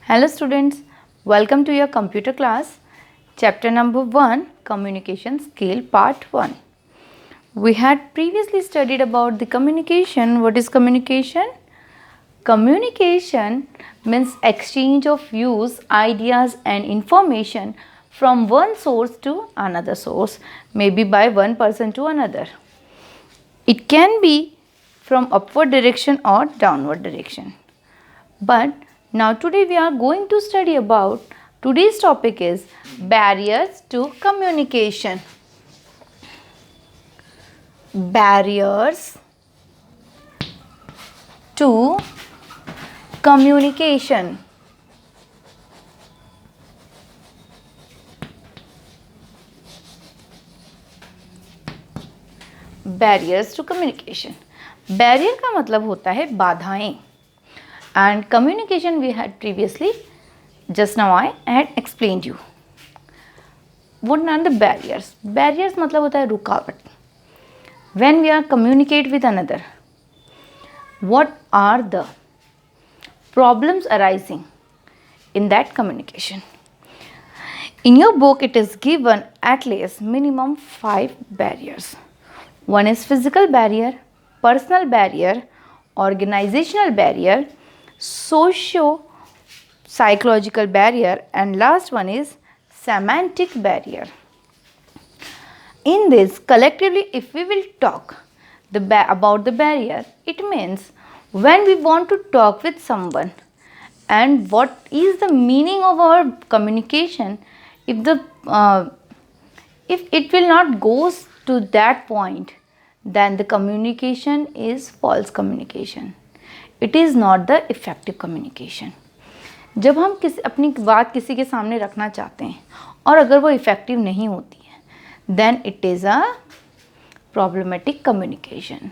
Hello students, welcome to your computer class. Chapter number 1, Communication Skill Part 1. We had previously studied about the communication. What is communication? Communication means exchange of views, ideas and information from one source to another source, maybe by one person to another. It can be from upward direction or downward direction. But now today we are going to study about, today's topic is barriers to communication. Barriers to communication. Barriers to communication. Barrier का मतलब होता है बाधाएं. And communication we had previously, just now I had explained you. What are the barriers? Barriers मतलब होता है रुकावट. When we are communicate with another, what are the problems arising in that communication? In your book it is given at least minimum 5 barriers. One is physical barrier, personal barrier, organizational barrier, socio-psychological barrier, and last one is semantic barrier. In this, collectively, if we will talk about the barrier, it means when we want to talk with someone and what is the meaning of our communication, if it will not goes to that point, then the communication is false communication. It is not the effective communication. जब हम अपनी बात किसी के सामने रखना चाहते हैं और अगर वो इफ़ेक्टिव नहीं होती है, then it is a problematic communication.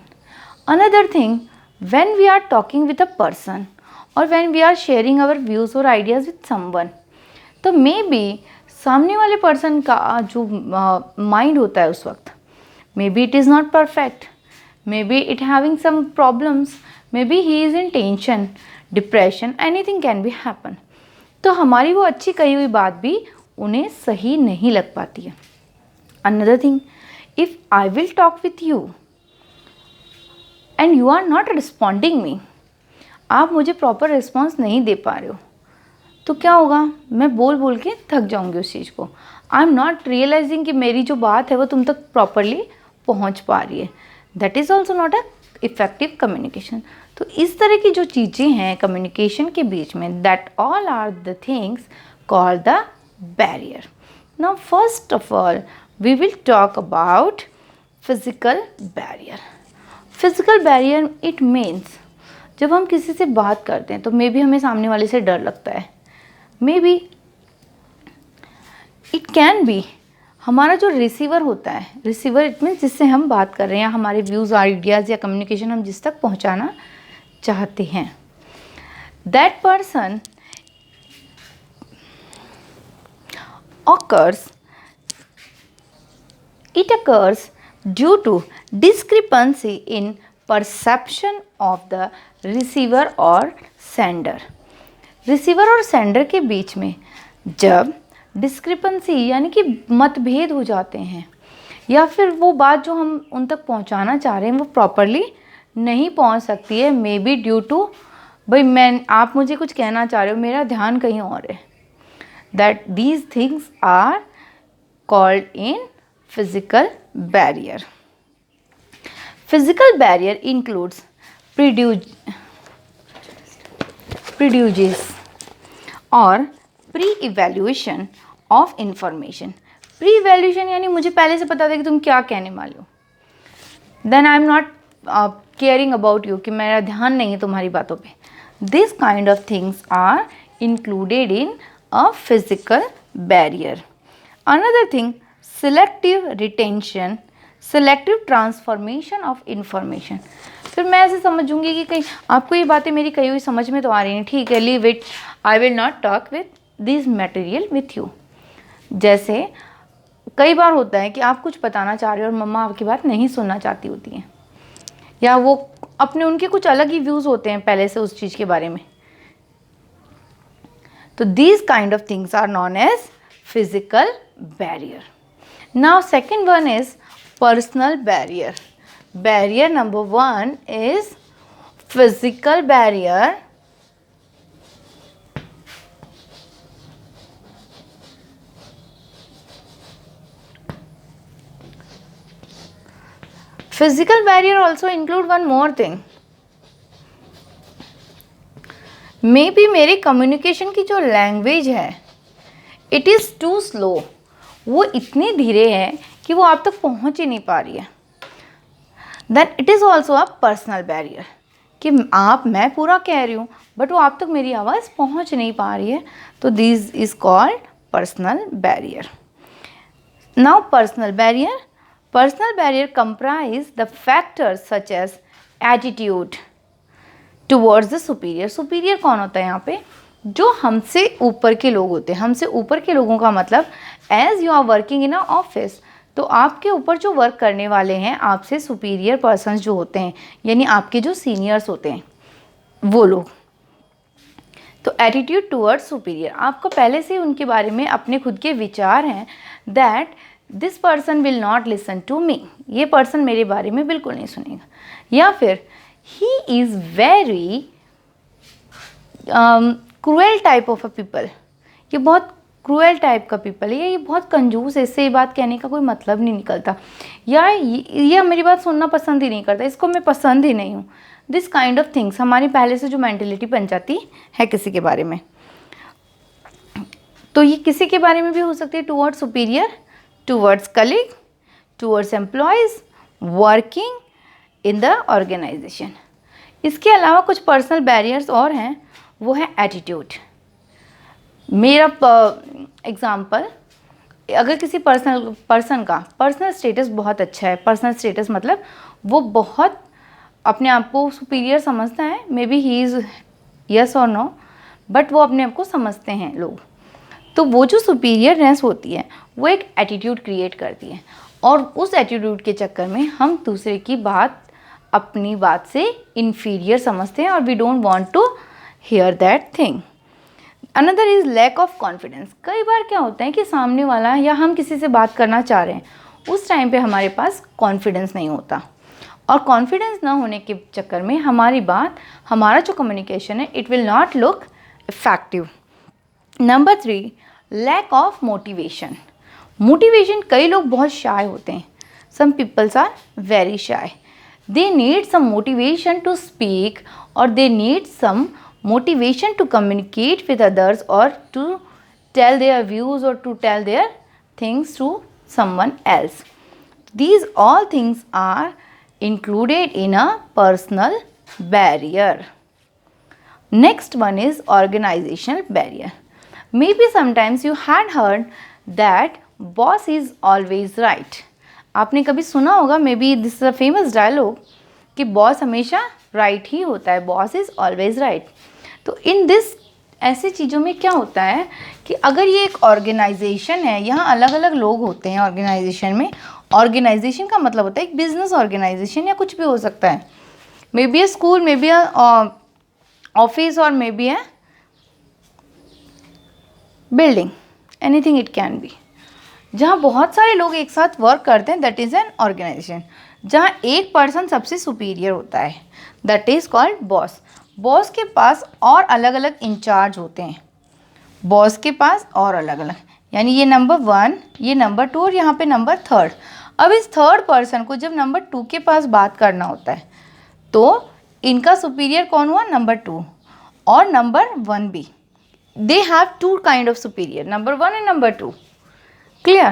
Another thing, when we are talking with a person or when we are sharing our views or ideas with someone, तो maybe सामने वाले पर्सन का जो माइंड होता है उस वक्त, maybe it is not perfect, maybe it having some problems, maybe he is in tension, depression, anything can be happen. तो हमारी वो अच्छी कही हुई बात भी उन्हें सही नहीं लग पाती है. Another thing, if I will talk with you and you are not responding me, आप मुझे प्रॉपर रिस्पॉन्स नहीं दे पा रहे हो, तो क्या होगा? मैं बोल बोल के थक जाऊंगी उस चीज़ को. आई एम नॉट रियलाइजिंग कि मेरी जो बात है वो तुम तक प्रॉपरली पहुंच पा रही है. That is also not a effective communication. तो इस तरह की जो चीज़ें हैं कम्युनिकेशन के बीच में, that all are the things called the barrier. Now first of all we will talk about physical barrier. Physical barrier it means जब हम किसी से बात करते हैं तो मे बी हमें सामने वाले से डर लगता है, may be it can B हमारा जो रिसीवर होता है, रिसीवर इट मीन्स जिससे हम बात कर रहे हैं, हमारे व्यूज़ आइडियाज़ या कम्युनिकेशन हम जिस तक पहुंचाना चाहते हैं, that person occurs due to discrepancy in perception of the receiver or sender. Receiver और सेंडर के बीच में जब डिस्क्रिपेंसी यानी कि मतभेद हो जाते हैं या फिर वो बात जो हम उन तक पहुंचाना चाह रहे हैं वो प्रॉपरली नहीं पहुंच सकती है, मे बी ड्यू टू भाई आप मुझे कुछ कहना चाह रहे हो, मेरा ध्यान कहीं और है. That these things are called in physical barrier. Physical barrier includes prejudice और प्री-इवैल्यूएशन ऑफ इंफॉर्मेशन. प्री-इवैल्यूएशन यानी मुझे पहले से पता था कि तुम क्या कहने वाले हो, then I am not caring about you, कि मेरा ध्यान नहीं है तुम्हारी बातों पे. This kind of things are included in a physical barrier. Another thing, selective retention, selective transformation of information. फिर मैं ऐसे समझूंगी कि कहीं आपको ये बातें मेरी कही हुई समझ में तो आ रही हैं, ठीक है, leave it, I will not talk with this material with you. जैसे कई बार होता है कि आप कुछ बताना चाह रहे हो और मम्मा आपकी बात नहीं सुनना चाहती होती हैं, या वो उनके कुछ अलग ही व्यूज़ होते हैं पहले से उस चीज़ के बारे में. तो these kind of things are known as physical barrier. Now second one is personal barrier. Barrier number 1 is physical barrier. Physical barrier also include one more thing. May be मेरे कम्युनिकेशन की जो लैंग्वेज है it is to slow, वो इतनी धीरे है कि वो आप तक पहुंच ही नहीं पा रही है. Then it is also a personal barrier कि मैं पूरा कह रही हूँ बट वो आप तक मेरी आवाज़ पहुंच नहीं पा रही है. तो this is called personal barrier. Now personal barrier comprise the factors such as attitude towards the superior. Superior कौन होता है यहाँ पे? जो हमसे ऊपर के लोग होते हैं. हमसे ऊपर के लोगों का मतलब as you are working in a office, तो आपके ऊपर जो वर्क करने वाले हैं, आपसे सुपीरियर पर्सन्स जो होते हैं, यानी आपके जो सीनियर्स होते हैं वो लोग. तो एटीट्यूड टुवर्ड्स सुपीरियर, आपको पहले से उनके बारे में अपने खुद के विचार हैं that this person will not listen to me, ये पर्सन मेरे बारे में बिल्कुल नहीं सुनेगा. या फिर he is very cruel type of a people, ये बहुत क्रूएल टाइप का पीपल है, ये बहुत कंजूस है, इससे ये बात कहने का कोई मतलब नहीं निकलता, या ये मेरी बात सुनना पसंद ही नहीं करता, इसको मैं पसंद ही नहीं हूँ. दिस काइंड ऑफ थिंग्स हमारी पहले से जो मेंटेलिटी बन जाती है किसी के बारे में. तो ये किसी के बारे में भी हो सकती है, towards superior, towards colleague, towards employees working in the organisation. इसके अलावा कुछ पर्सनल बैरियर्स और हैं, वो है एटीट्यूड. मेरा एग्जांपल, अगर किसी पर्सन का पर्सनल स्टेटस बहुत अच्छा है, पर्सनल स्टेटस मतलब वो बहुत अपने आप को सुपीरियर समझता है, may be he is yes और नो, बट वो अपने आप को समझते हैं लोग, तो वो जो सुपीरियरनेस होती है वो एक एटीट्यूड क्रिएट करती है, और उस एटीट्यूड के चक्कर में हम दूसरे की बात अपनी बात से इन्फीरियर समझते हैं, और we don't want to hear that thing. Another is lack of confidence. कई बार क्या होता है कि सामने वाला या हम किसी से बात करना चाह रहे हैं, उस टाइम पे हमारे पास कॉन्फिडेंस नहीं होता, और कॉन्फिडेंस ना होने के चक्कर में हमारी बात, हमारा जो कम्युनिकेशन है, it will not look effective. Number 3, lack of motivation. Motivation, कई लोग बहुत शाय होते हैं. Some peoples are very shy. They need some motivation to speak, or they need some motivation to communicate with others, or to tell their views, or to tell their things to someone else. These all things are included in a personal barrier. Next one is organizational barrier. Maybe sometimes you had heard that boss is always right. आपने कभी सुना होगा, maybe this is a famous dialogue, कि boss हमेशा right ही होता है, boss is always right. तो इन दिस, ऐसी चीज़ों में क्या होता है कि अगर ये एक ऑर्गेनाइजेशन है, यहाँ अलग अलग लोग होते हैं ऑर्गेनाइजेशन में. ऑर्गेनाइजेशन का मतलब होता है एक बिजनेस ऑर्गेनाइजेशन, या कुछ भी हो सकता है, मे be a school, may be a office, और may be a building, anything it can be. जहाँ बहुत सारे लोग एक साथ वर्क करते हैं, दैट इज़ एन ऑर्गेनाइजेशन. जहाँ एक पर्सन सबसे सुपीरियर होता है, that is called boss. Boss के पास और अलग अलग इंचार्ज होते हैं, बॉस के पास और अलग अलग, यानी ये नंबर 1, ये नंबर 2, और यहाँ पे नंबर 3. अब इस थर्ड पर्सन को जब नंबर 2 के पास बात करना होता है, तो इनका सुपीरियर कौन हुआ? नंबर 2 और नंबर 1 भी. They have 2 kind of superior, number 1 and number 2. Clear?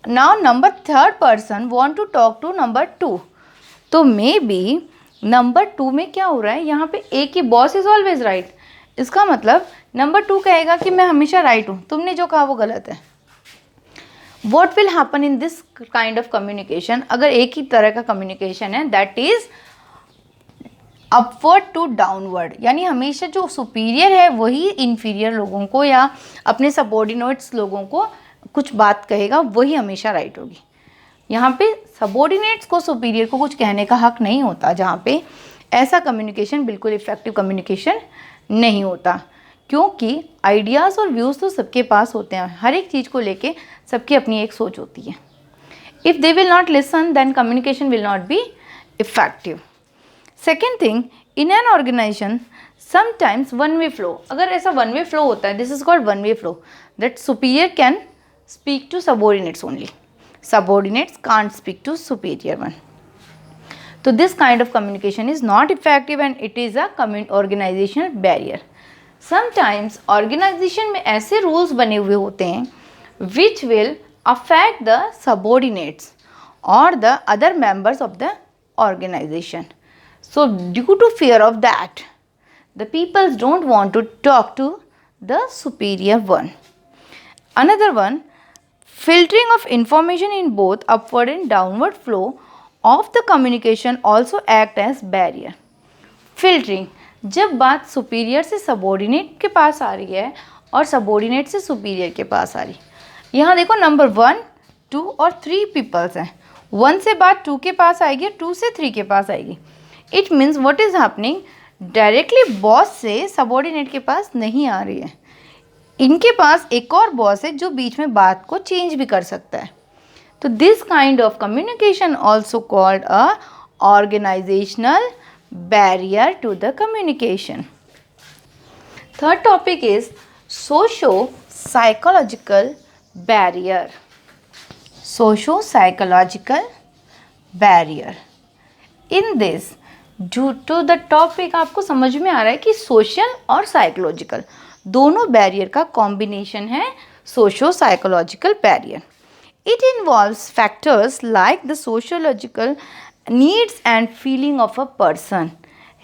Now number 3rd person want to talk to number 2. तो मे बी नंबर 2 में क्या हो रहा है, यहाँ पे एक ही बॉस इज ऑलवेज राइट. इसका मतलब नंबर 2 कहेगा कि मैं हमेशा राइट हूँ, तुमने जो कहा वो गलत है. What will happen in this kind of communication? अगर एक ही तरह का कम्युनिकेशन है, that is upward to downward, यानी हमेशा जो सुपीरियर है वही इन्फीरियर लोगों को या अपने सबॉर्डिनेट्स लोगों को कुछ बात कहेगा, वही हमेशा राइट होगी. यहाँ पे सबॉर्डिनेट्स को सुपीरियर को कुछ कहने का हक नहीं होता, जहाँ पे ऐसा कम्युनिकेशन बिल्कुल इफेक्टिव कम्युनिकेशन नहीं होता. क्योंकि आइडियाज़ और व्यूज़ तो सबके पास होते हैं, हर एक चीज़ को लेके सबकी अपनी एक सोच होती है. If they will not listen then communication will not be effective. Second thing, in an organisation sometimes one way flow. अगर ऐसा वन वे फ्लो होता है, this is called one way flow, that superior can speak to subordinates only, subordinates can't speak to superior one. So this kind of communication is not effective and it is a organizational barrier. Sometimes organization में ऐसे rules बने हुए होते हैं which will affect the subordinates or the other members of the organization. So due to fear of that, the people don't want to talk to the superior one. Another one, filtering of information in both upward and downward flow of the communication also act as barrier. Filtering, जब बात superior से subordinate के पास आ रही है और subordinate से superior के पास आ रही है, यहाँ देखो नंबर 1, 2 और 3 पीपल्स हैं. 1 से बात 2 के पास आएगी, 2 से 3 के पास आएगी. It means what is happening, directly boss से सबॉर्डिनेट के पास नहीं आ रही है, इनके पास एक और बॉस है जो बीच में बात को चेंज भी कर सकता है. तो this kind of communication also called a organisational barrier to the communication. Third topic is socio psychological barrier. Socio psychological barrier. In this, due to the topic आपको समझ में आ रहा है कि सोशल और साइकोलॉजिकल दोनों बैरियर का कॉम्बिनेशन है socio psychological barrier. It involves factors like the sociological needs and feeling of a person.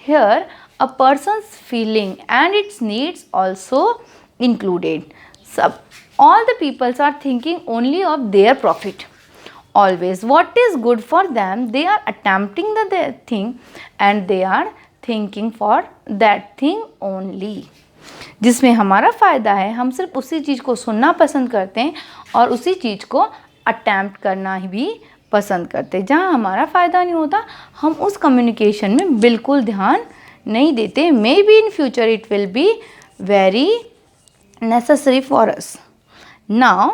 Here a persons feeling and it's needs also included. सब all the peoples are thinking only of their profit. Always what is good for them, they are attempting the thing and they are thinking for that thing only. जिसमें हमारा फ़ायदा है हम सिर्फ उसी चीज़ को सुनना पसंद करते हैं और उसी चीज़ को अटैम्प्ट करना भी पसंद करते हैं. जहाँ हमारा फ़ायदा नहीं होता हम उस कम्युनिकेशन में बिल्कुल ध्यान नहीं देते. May be in future it will be very necessary for us. Now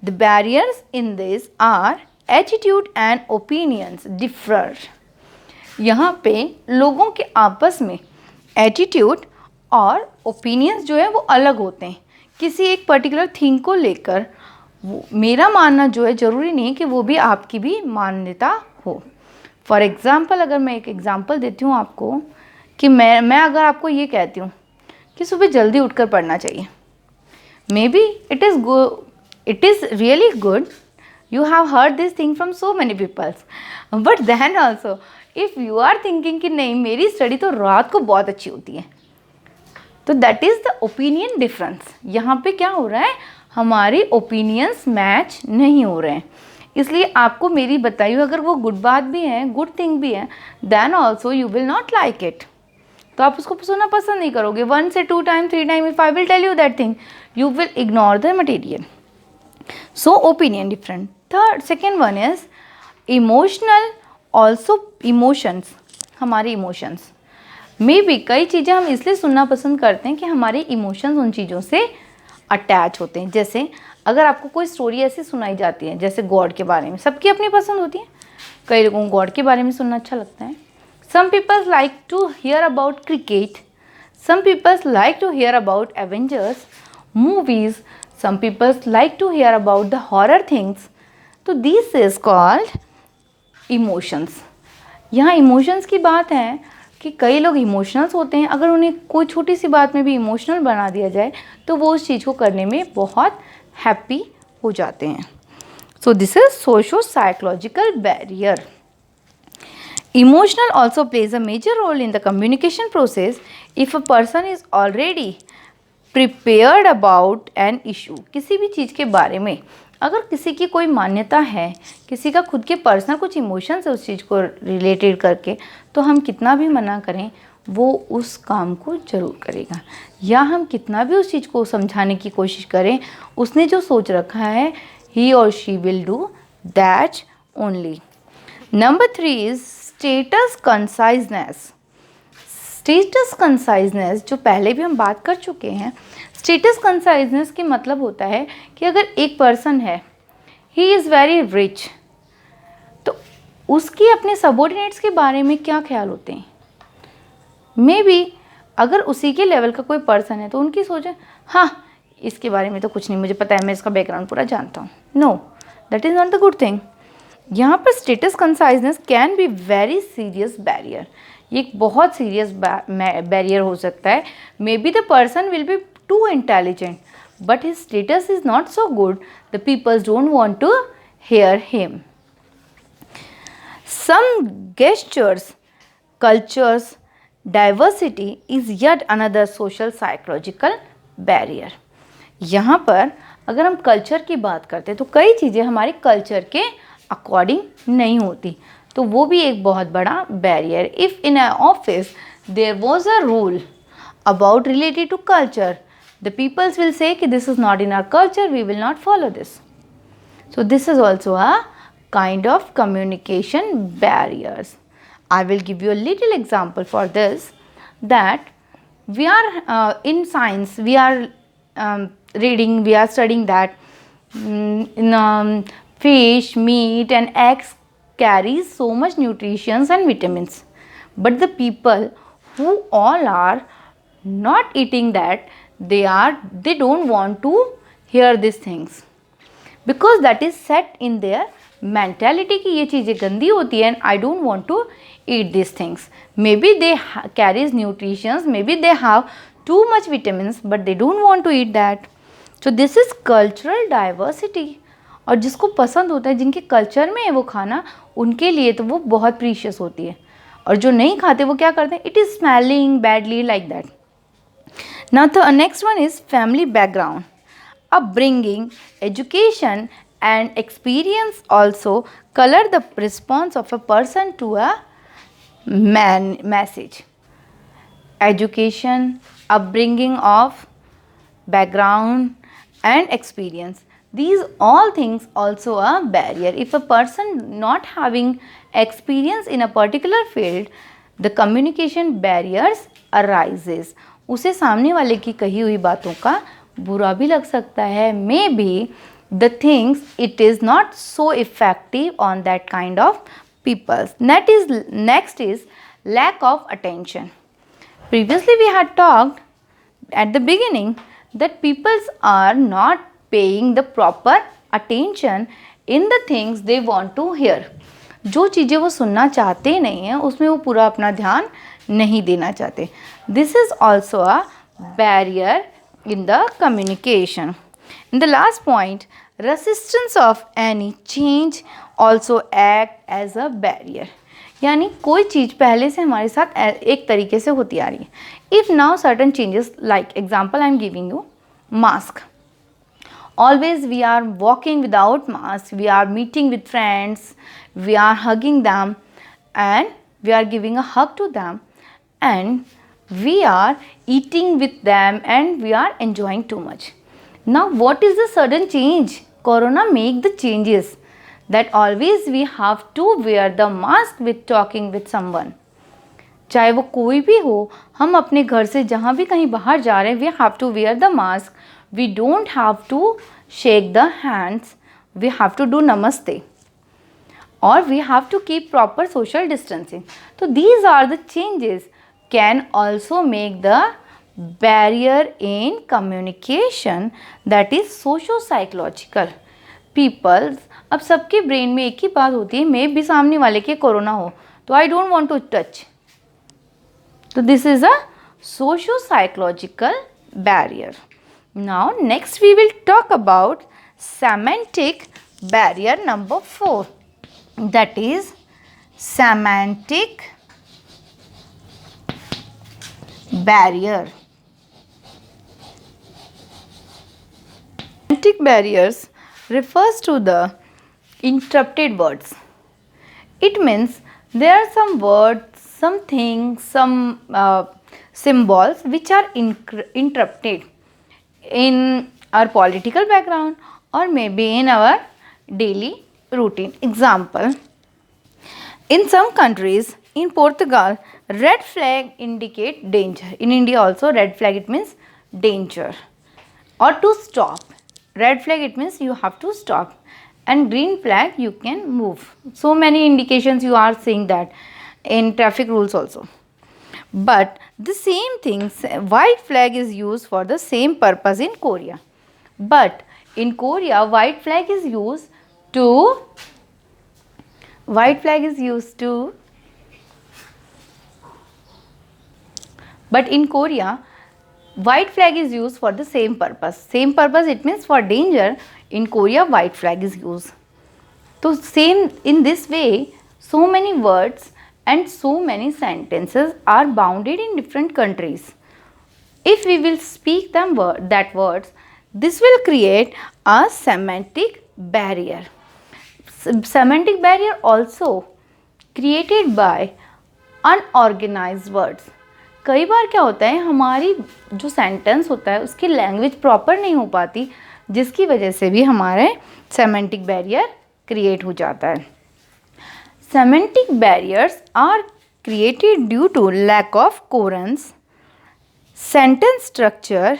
the barriers in this are attitude and opinions differ. यहाँ पे लोगों के आपस में एटीट्यूड और ओपिनियंस जो है वो अलग होते हैं. किसी एक पर्टिकुलर थिंग को लेकर मेरा मानना जो है ज़रूरी नहीं है कि वो भी आपकी भी मान्यता हो. फॉर एग्ज़ाम्पल, अगर मैं एक एग्ज़ाम्पल देती हूँ आपको कि मैं अगर आपको ये कहती हूँ कि सुबह जल्दी उठकर पढ़ना चाहिए, maybe it is really good, you have heard this thing from so many people, but then also if you are thinking कि नहीं मेरी स्टडी तो रात को बहुत अच्छी होती है, तो that is the opinion difference. यहाँ पे क्या हो रहा है, हमारी ओपिनियंस मैच नहीं हो रहे हैं. इसलिए आपको मेरी बताई हुई अगर वो गुड बात भी है, गुड थिंग भी है, then also you will not like it. तो आप उसको सुनना पसंद नहीं करोगे. 1 से 2 time 3 time if I will tell you that thing, you will ignore the material. So opinion different. Second one is emotional. Also emotions, हमारे इमोशंस में भी कई चीज़ें हम इसलिए सुनना पसंद करते हैं कि हमारे इमोशंस उन चीज़ों से अटैच होते हैं. जैसे अगर आपको कोई स्टोरी ऐसी सुनाई जाती है जैसे गॉड के बारे में, सबकी अपनी पसंद होती है. कई लोगों को गॉड के बारे में सुनना अच्छा लगता है. Some people like to hear about cricket. Some people like to hear about Avengers movies. Some people like to hear about the horror things. तो this is called emotions. यहाँ emotions की बात है कि कई लोग इमोशनल्स होते हैं. अगर उन्हें कोई छोटी सी बात में भी इमोशनल बना दिया जाए तो वो उस चीज़ को करने में बहुत हैप्पी हो जाते हैं. So this is socio-psychological barrier. Emotional also plays a major role in the communication process. If a person is already prepared about an issue, किसी भी चीज़ के बारे में अगर किसी की कोई मान्यता है, किसी का खुद के पर्सनल कुछ इमोशंस है उस चीज़ को रिलेटेड करके, तो हम कितना भी मना करें वो उस काम को ज़रूर करेगा. या हम कितना भी उस चीज़ को समझाने की कोशिश करें, उसने जो सोच रखा है he or she will do that only. Number 3 is status conciseness. Status conciseness जो पहले भी हम बात कर चुके हैं, स्टेटस कंसाइजनेस की मतलब होता है कि अगर एक पर्सन है, ही इज़ वेरी रिच, तो उसकी अपने सबॉर्डिनेट्स के बारे में क्या ख्याल होते हैं। मे बी अगर उसी के लेवल का कोई पर्सन है तो उनकी सोच है, हाँ इसके बारे में तो कुछ नहीं मुझे पता है, मैं इसका बैकग्राउंड पूरा जानता हूँ। No, that is not the good thing. यहाँ पर status consciousness can be very serious barrier, ये एक बहुत सीरियस बैरियर हो सकता है। May be the person will be too intelligent but his status is not so good, the peoples don't want to hear him. Some gestures, cultures, diversity is yet another social psychological barrier. यहाँ पर अगर हम culture की बात करते हैं तो कई चीज़ें हमारे कल्चर के अकॉर्डिंग नहीं होती, तो वो भी एक बहुत बड़ा barrier. If in a office there was a rule about related to culture, the peoples will say कि this is not in our culture, we will not follow this. So this is also a kind of communication barriers. I will give you a little example for this, that we are in science, we are reading, we are studying that fish, meat and eggs carries so much nutrition and vitamins, but the people who all are not eating that, they don't want to hear these things because that is set in their mentality कि ये चीज़ें गंदी होती है and I don't want to eat these things. Maybe they carries nutritions, maybe they have too much vitamins but they don't want to eat that. So this is cultural diversity. और जिसको पसंद होता है, जिनके कल्चर में है वो खाना, उनके लिए तो वो बहुत प्रीशियस होती है, और जो नहीं खाते वो क्या करते हैं, it is smelling badly like that. Now the next one is family background, upbringing, education and experience also color the response of a person to a message. Education, upbringing of background and experience, these all things also a barrier. If a person not having experience in a particular field, the communication barriers arises. उसे सामने वाले की कही हुई बातों का बुरा भी लग सकता है. May be the things it is not so effective on that kind of peoples. Next is lack of attention. Previously we had talked at the beginning that peoples are not paying the proper attention in the things they want to hear. जो चीज़ें वो सुनना चाहते नहीं हैं उसमें वो पूरा अपना ध्यान नहीं देना चाहते. This is also a barrier in the communication. In the last point, resistance of any change also act as a barrier. यानी कोई चीज़ पहले से हमारे साथ एक तरीके से होती आ रही है. If now certain changes, like example I am giving you, mask. Always we are walking without mask, we are meeting with friends, we are hugging them and we are giving a hug to them and we are eating with them and we are enjoying too much. Now what is the sudden change? Corona make the changes that always we have to wear the mask with talking with someone. चाहे वो कोई भी हो, हम अपने घर से जहाँ भी कहीं बाहर जा रहे हैं, we have to wear the mask. We don't have to shake the hands. We have to do namaste. Or we have to keep proper social distancing. So these are the changes can also make the barrier in communication, that is socio-psychological. Peoples, अब सबके brain में एक ही बात होती है, मे भी सामने वाले के कोरोना हो तो I don't want to touch. So this is a socio-psychological barrier. Now next we will talk about semantic barrier number 4, that is semantic barrier. Semantic barriers refers to the interrupted words. It means there are some words, some things, some symbols which are interrupted in our political background or maybe in our daily routine. Example, in some countries, in Portugal, red flag indicate danger. In India also red flag, it means danger. or to stop. Red flag, it means you have to stop, and green flag, you can move. So many indications you are seeing that in traffic rules also. But the same thing, white flag is used for the same purpose in Korea. But in Korea, white flag is used to but in Korea, white flag is used for the same purpose. Same purpose, it means for danger. In Korea, white flag is used. So same in this way, so many words and so many sentences are bounded in different countries. If we will speak that words, this will create a semantic barrier. Semantic barrier also created by unorganized words. कई बार क्या होता है, हमारी जो sentence होता है उसकी लैंग्वेज प्रॉपर नहीं हो पाती, जिसकी वजह से भी हमारे सेमेंटिक बैरियर क्रिएट हो जाता है. Semantic barriers are created due to lack of coherence, sentence structure,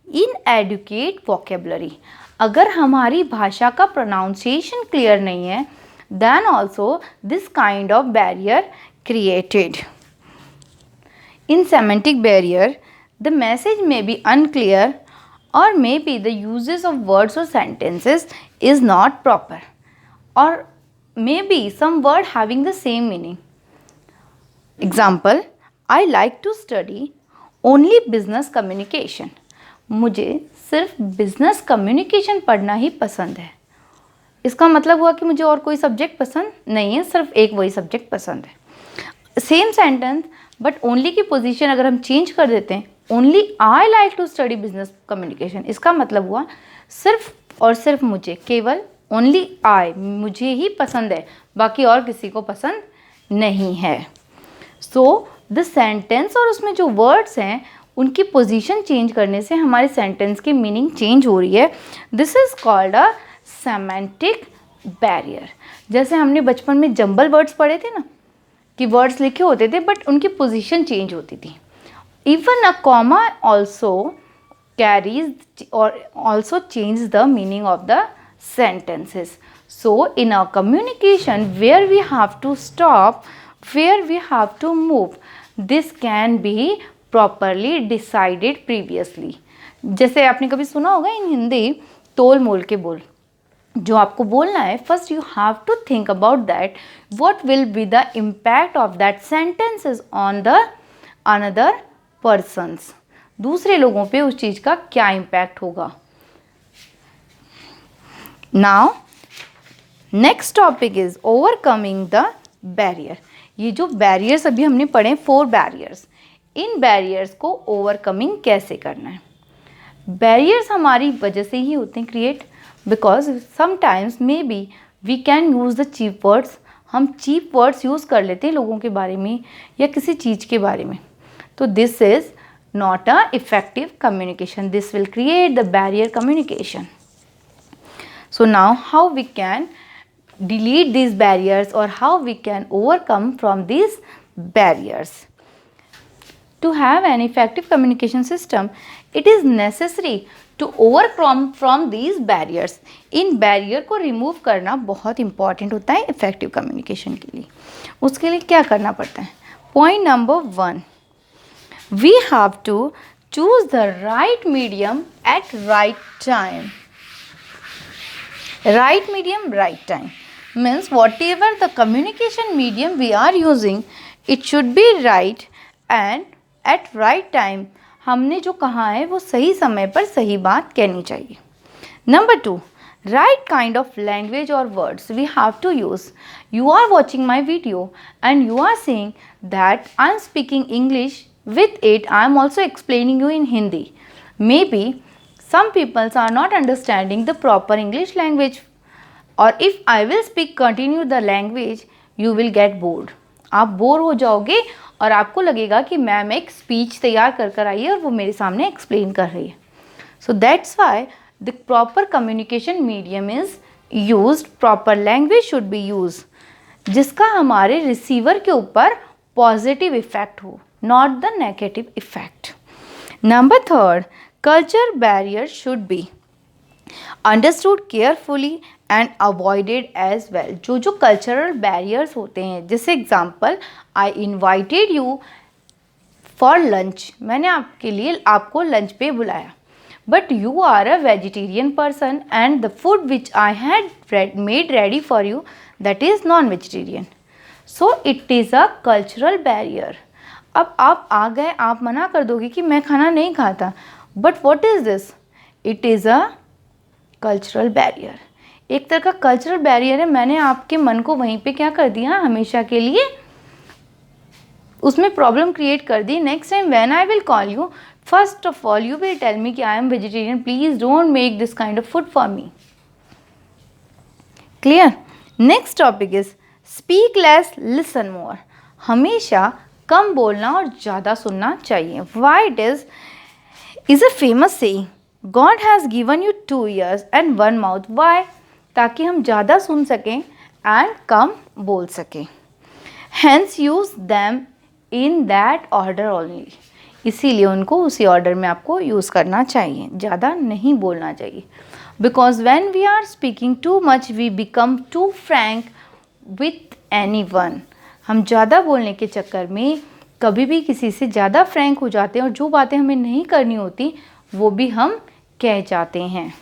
inadequate vocabulary. अगर हमारी भाषा का प्रोनाउंसिएशन क्लियर नहीं है, then also this kind of barrier created. In semantic barrier, the message may be unclear or maybe the uses of words or sentences is not proper, or maybe some word having the same meaning. Example, I like to study only business communication. मुझे सिर्फ business communication पढ़ना ही पसंद है. इसका मतलब हुआ कि मुझे और कोई सब्जेक्ट पसंद नहीं है, सिर्फ एक वही सब्जेक्ट पसंद है. सेम सेंटेंस बट ओनली की पोजीशन अगर हम चेंज कर देते हैं, only I like to study business communication, इसका मतलब हुआ सिर्फ और सिर्फ मुझे, केवल ओनली आई, मुझे ही पसंद है, बाकी और किसी को पसंद नहीं है. सो द सेंटेंस और उसमें जो वर्ड्स हैं उनकी पोजीशन चेंज करने से हमारे सेंटेंस की मीनिंग चेंज हो रही है. This is called a semantic barrier. जैसे हमने बचपन में जंबल वर्ड्स पढ़े थे ना, कि वर्ड्स लिखे होते थे बट उनकी पोजीशन चेंज होती थी. Even a comma also carries और also change the meaning of the sentences. So in our communication, where we have to stop, where we have to move, this can be properly decided previously. जैसे आपने कभी सुना होगा इन हिंदी, तोल मोल के बोल. जो आपको बोलना है, first you have to think about that what will be the impact of that sentences on the another persons. दूसरे लोगों पे उस चीज़ का क्या इम्पैक्ट होगा. Now next topic is overcoming the barrier. ये जो बैरियर्स अभी हमने पढ़े, 4 बैरियर्स, इन बैरियर्स को ओवरकमिंग कैसे करना है. बैरियर्स हमारी वजह से ही होते हैं create, because sometimes maybe we can use the cheap words. हम चीप वर्ड्स यूज़ कर लेते हैं लोगों के बारे में या किसी चीज़ के बारे में. तो this is not a effective communication. This will create the barrier communication. So now how we can delete these barriers or how we can overcome from these barriers. To have an effective communication system, it is necessary to overcome from these barriers. In barrier को remove करना बहुत important होता है effective communication के लिए. उसके लिए क्या करना पड़ता है? Point number 1, we have to choose the right medium at right time. Right medium, right time means whatever the communication medium we are using, it should be right and at right time. हमने जो कहा है वो सही समय पर सही बात कहनी चाहिए. Number 2, right kind of language or words we have to use. You are watching my video and you are saying that I am speaking English, with it I am also explaining you in Hindi. Maybe some people are not understanding the proper English language, or if I will speak continue the language, you will get bored. आप bore हो जाओगे और आपको लगेगा कि ma'am एक speech तैयार कर आई है और वो मेरे सामने एक्सप्लेन कर रही है. So that's why the proper communication medium is used, proper language should be use, जिसका हमारे रिसीवर के ऊपर पॉजिटिव इफेक्ट हो, not the negative effect. Number 3, Culture barriers should be understood carefully and avoided as well. जो cultural barriers होते हैं, जैसे example, I invited you for lunch, मैंने आपको लंच पे बुलाया, but you are a vegetarian person and the food which I had made ready for you, that is non-vegetarian. So it is a cultural barrier. अब आप आ गए, आप मना कर दोगे कि मैं खाना नहीं खाता, but what is this? It is a cultural barrier. एक तरह का कल्चरल बैरियर है. मैंने आपके मन को वहीं पे क्या कर दिया, हमेशा के लिए उसमें प्रॉब्लम क्रिएट कर दी. Next time when I will call you, first of all you will tell me कि I am vegetarian, please don't make this kind of food for me. Clear. Next topic is speak less listen more. हमेशा कम बोलना और ज़्यादा सुनना चाहिए. Why it is a famous saying, God has given you 2 ears and 1 mouth. Why? ताकि हम ज़्यादा सुन सकें and कम बोल सकें. Hence use them in that order only. इसीलिए उनको उसी ऑर्डर में आपको यूज़ करना चाहिए, ज़्यादा नहीं बोलना चाहिए. Because when we are speaking too much, we become too frank with anyone. हम ज़्यादा बोलने के चक्कर में कभी भी किसी से ज़्यादा फ्रैंक हो जाते हैं और जो बातें हमें नहीं करनी होती वो भी हम कह जाते हैं.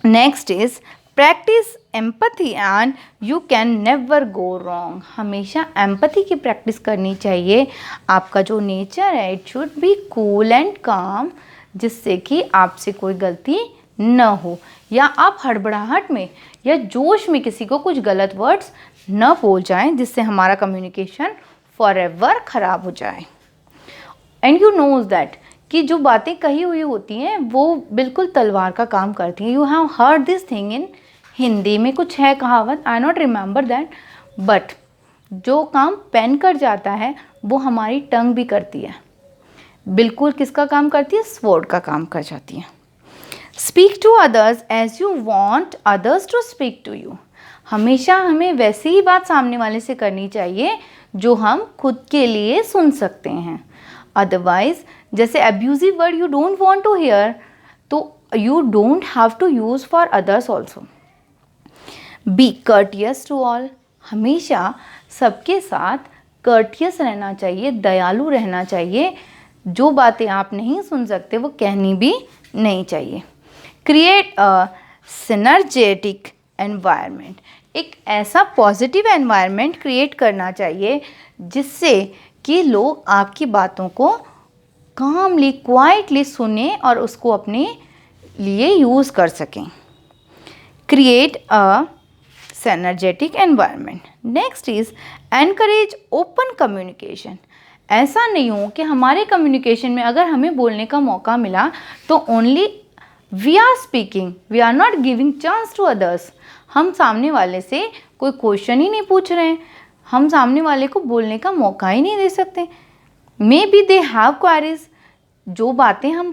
Next is practice empathy and you can never go wrong. हमेशा एम्पैथी की प्रैक्टिस करनी चाहिए. आपका जो नेचर है it should be cool and काम, जिससे कि आपसे कोई गलती न हो या आप हड़बड़ाहट में या जोश में किसी को कुछ गलत वर्ड्स न बोल जाएं, जिससे हमारा कम्युनिकेशन फॉरएवर ख़राब हो जाए. एंड यू नोज दैट कि जो बातें कही हुई होती हैं वो बिल्कुल तलवार का काम करती हैं. You have heard this thing in Hindi में कुछ है कहावत, आई नॉट रिमेंबर दैट, बट जो काम पेन कर जाता है वो हमारी टंग भी करती है. बिल्कुल किसका काम करती है, स्वॉर्ड का काम कर जाती है. Speak to others as you want others to speak to you. हमेशा हमें वैसी ही बात सामने वाले से करनी चाहिए जो हम खुद के लिए सुन सकते हैं. अदरवाइज जैसे abusive word you don't want to hear, तो you don't have to use for others also. Be courteous to all. हमेशा सबके साथ कर्टियस रहना चाहिए, दयालु रहना चाहिए. जो बातें आप नहीं सुन सकते वो कहनी भी नहीं चाहिए. Create a synergetic environment. एक ऐसा पॉजिटिव एनवायरनमेंट क्रिएट करना चाहिए जिससे कि लोग आपकी बातों को कामली क्वाइटली सुने और उसको अपने लिए यूज़ कर सकें. Create a synergetic environment. Next is encourage open communication. ऐसा नहीं हो कि हमारे कम्युनिकेशन में अगर हमें बोलने का मौका मिला तो only we are speaking, we are not giving chance to others. हम सामने वाले से कोई क्वेश्चन ही नहीं पूछ रहे हैं, हम सामने वाले को बोलने का मौका ही नहीं दे सकते. Maybe they have queries. जो बातें हम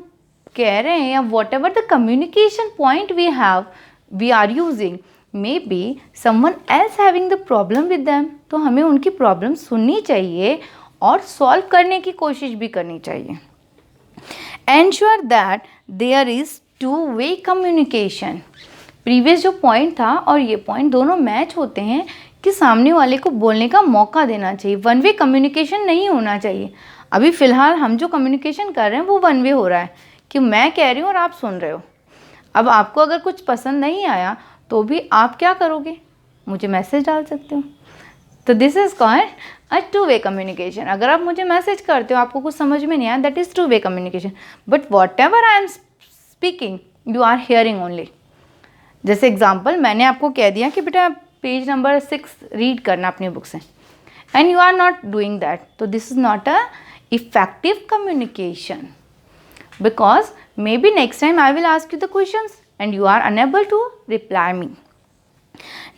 कह रहे हैं या whatever the communication point we are using, maybe someone else having the problem with them. तो हमें उनकी प्रॉब्लम सुननी चाहिए और सॉल्व करने की कोशिश भी करनी चाहिए. Ensure that there is two way communication. Previous जो पॉइंट था और ये पॉइंट दोनों मैच होते हैं कि सामने वाले को बोलने का मौका देना चाहिए. वन वे कम्युनिकेशन नहीं होना चाहिए. अभी फ़िलहाल हम जो कम्युनिकेशन कर रहे हैं वो वन वे हो रहा है कि मैं कह रही हूँ और आप सुन रहे हो. अब आपको अगर कुछ पसंद नहीं आया तो भी आप क्या करोगे, मुझे मैसेज डाल सकते हो. तो this is called a to way communication. अगर आप मुझे मैसेज करते हो, आपको कुछ समझ में नहीं आया, that is two way communication. But whatever I am speaking you are hearing only. जैसे एग्जाम्पल मैंने आपको कह दिया कि बेटा पेज नंबर 6 रीड करना अपनी बुक से, and you are not doing that. तो this is not a effective communication, because maybe next time I will ask you the questions and you are unable to reply me.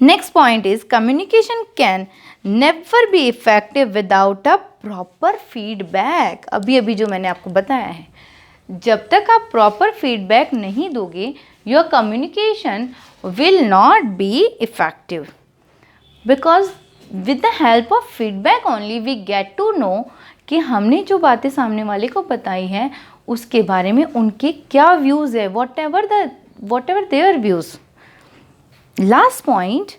Next point is communication can never be effective without a proper feedback. अभी जो मैंने आपको बताया है, जब तक आप proper feedback नहीं दोगे your communication will not be effective, because with the help of feedback only we get to know कि हमने जो बातें सामने वाले को बताई हैं उसके बारे में उनके क्या व्यूज़ है, whatever their views. Last point,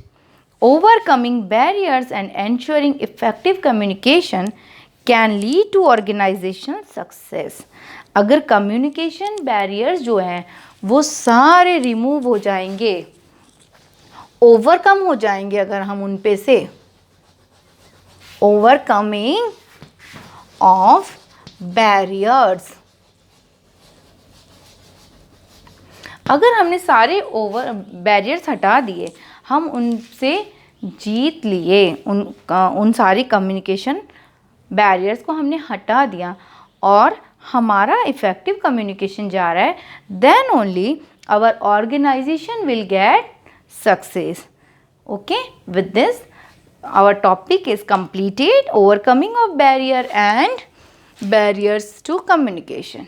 overcoming barriers and ensuring effective communication can lead to organizational success। अगर communication barriers जो हैं वो सारे रिमूव हो जाएंगे, ओवरकम हो जाएंगे, अगर हम उन पे से, ओवरकमिंग ऑफ बैरियर्स, अगर हमने सारे बैरियर्स हटा दिए, हम उनसे जीत लिए, उन सारी कम्युनिकेशन बैरियर्स को हमने हटा दिया और हमारा इफ़ेक्टिव कम्युनिकेशन जा रहा है, then only our organisation will get success. Okay, with this our topic is completed, overcoming of barrier and barriers to communication.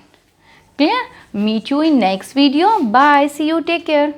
Clear? Meet you in next video. Bye. See you. Take care.